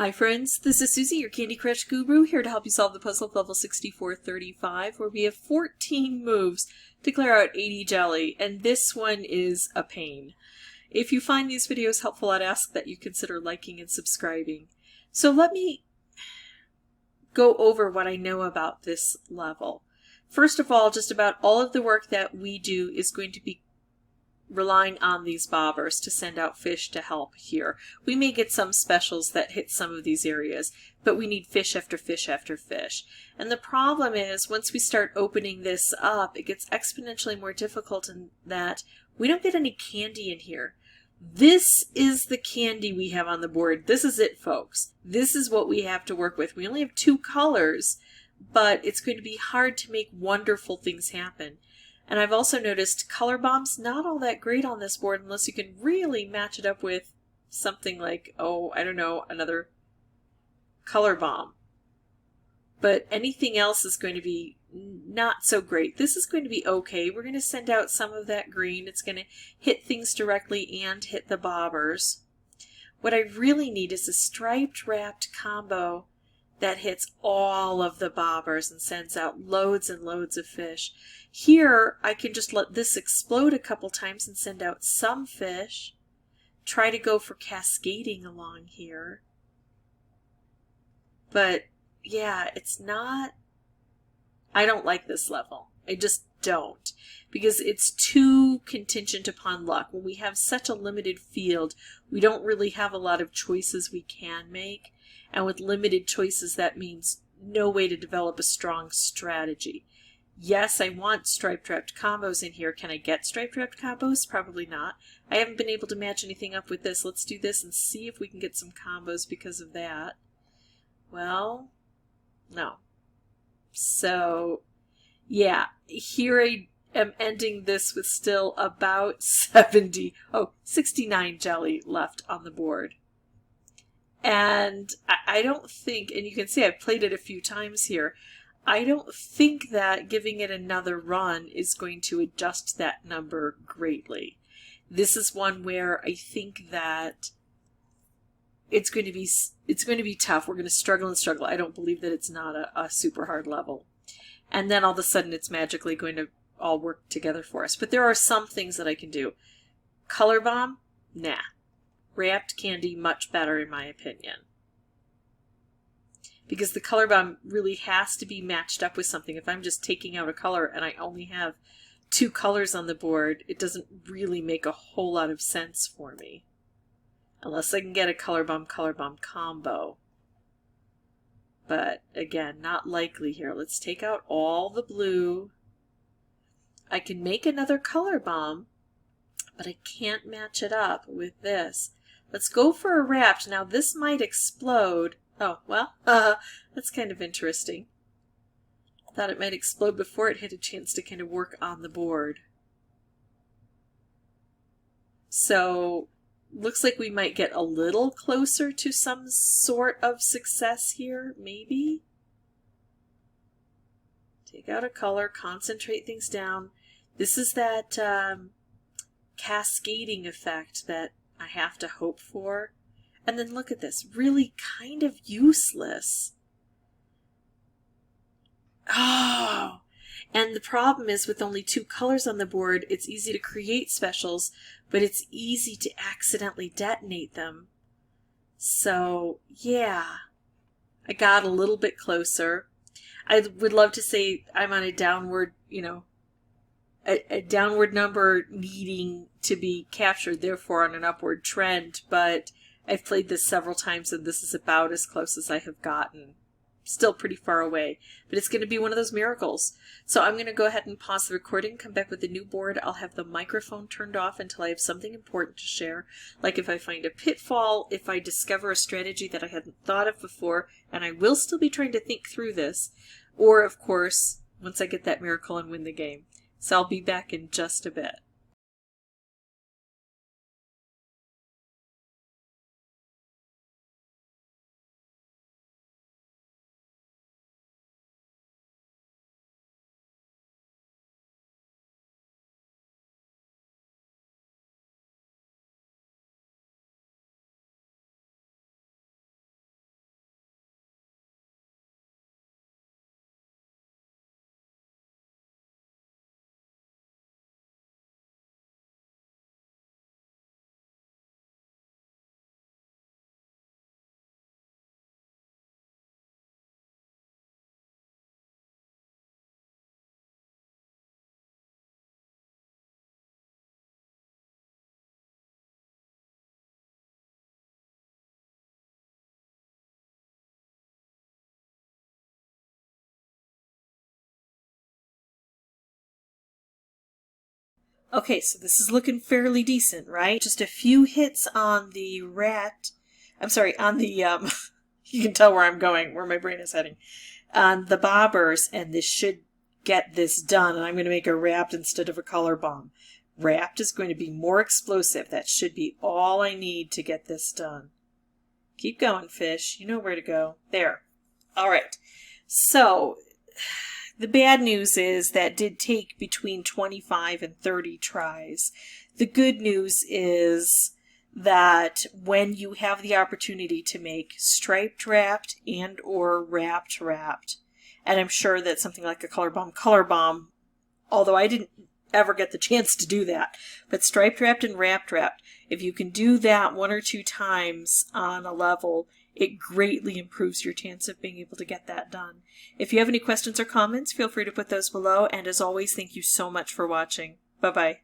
Hi friends, this is Suzy, your Candy Crush guru, here to help you solve the puzzle of level 6435, where we have 14 moves to clear out 80 jelly, and this one is a pain. If you find these videos helpful, I'd ask that you consider liking and subscribing. So let me go over what I know about this level. First of all, just about all of the work that we do is going to be relying on these bobbers to send out fish to help here. We may get some specials that hit some of these areas, but we need fish after fish after fish. And the problem is, once we start opening this up, it gets exponentially more difficult in that we don't get any candy in here. This is the candy we have on the board. This is it, folks. This is what we have to work with. We only have 2 colors, but it's going to be hard to make wonderful things happen. And I've also noticed color bombs not all that great on this board unless you can really match it up with something like, oh, I don't know, another color bomb. But anything else is going to be not so great. This is going to be okay. We're going to send out some of that green. It's going to hit things directly and hit the bobbers. What I really need is a striped wrapped combo that hits all of the bobbers and sends out loads and loads of fish. Here, I can just let this explode a couple times and send out some fish. Try to go for cascading along here. But, yeah, it's not... I don't like this level. I just don't. Because it's too contingent upon luck. When we have such a limited field, we don't really have a lot of choices we can make. And with limited choices, that means no way to develop a strong strategy. Yes, I want striped wrapped combos in here. Can I get striped wrapped combos? Probably not. I haven't been able to match anything up with this. Let's do this and see if we can get some combos because of that. Well, no. So, yeah, here I am ending this with still about 69 jelly left on the board. And I don't think, and you can see I've played it a few times here, I don't think that giving it another run is going to adjust that number greatly. This is one where I think that it's going to be tough. We're going to struggle and struggle. I don't believe that it's not a super hard level. And then all of a sudden it's magically going to all work together for us. But there are some things that I can do. Color bomb? Nah. Wrapped candy, much better in my opinion. Because the color bomb really has to be matched up with something. If I'm just taking out a color and I only have 2 colors on the board, it doesn't really make a whole lot of sense for me. Unless I can get a color bomb combo. But again, not likely here. Let's take out all the blue. I can make another color bomb, but I can't match it up with this. Let's go for a wrapped. Now this might explode. Oh, well, that's kind of interesting. Thought it might explode before it had a chance to kind of work on the board. So, looks like we might get a little closer to some sort of success here, maybe? Take out a color, concentrate things down. This is that cascading effect that I have to hope for. And then look at this, really kind of useless. Oh! And the problem is with only 2 colors on the board, it's easy to create specials, but it's easy to accidentally detonate them. So, yeah, I got a little bit closer. I would love to say I'm on a downward, a downward number needing to be captured, therefore on an upward trend, but I've played this several times and this is about as close as I have gotten. Still pretty far away, but it's going to be one of those miracles. So I'm going to go ahead and pause the recording, come back with a new board. I'll have the microphone turned off until I have something important to share, like if I find a pitfall, if I discover a strategy that I hadn't thought of before, and I will still be trying to think through this, or of course, once I get that miracle and win the game. So I'll be back in just a bit. Okay, so this is looking fairly decent, right? Just a few hits on the on the, you can tell where I'm going, where my brain is heading, on the bobbers, and this should get this done. And I'm going to make a wrapped instead of a color bomb. Wrapped is going to be more explosive. That should be all I need to get this done. Keep going, fish. You know where to go. There. All right. So, the bad news is that did take between 25 and 30 tries. The good news is that when you have the opportunity to make striped wrapped and or wrapped, and I'm sure that something like a color bomb, although I didn't ever get the chance to do that, but striped wrapped and wrapped, if you can do that 1 or 2 times on a level, it greatly improves your chance of being able to get that done. If you have any questions or comments, feel free to put those below, and as always, thank you so much for watching. Bye-bye.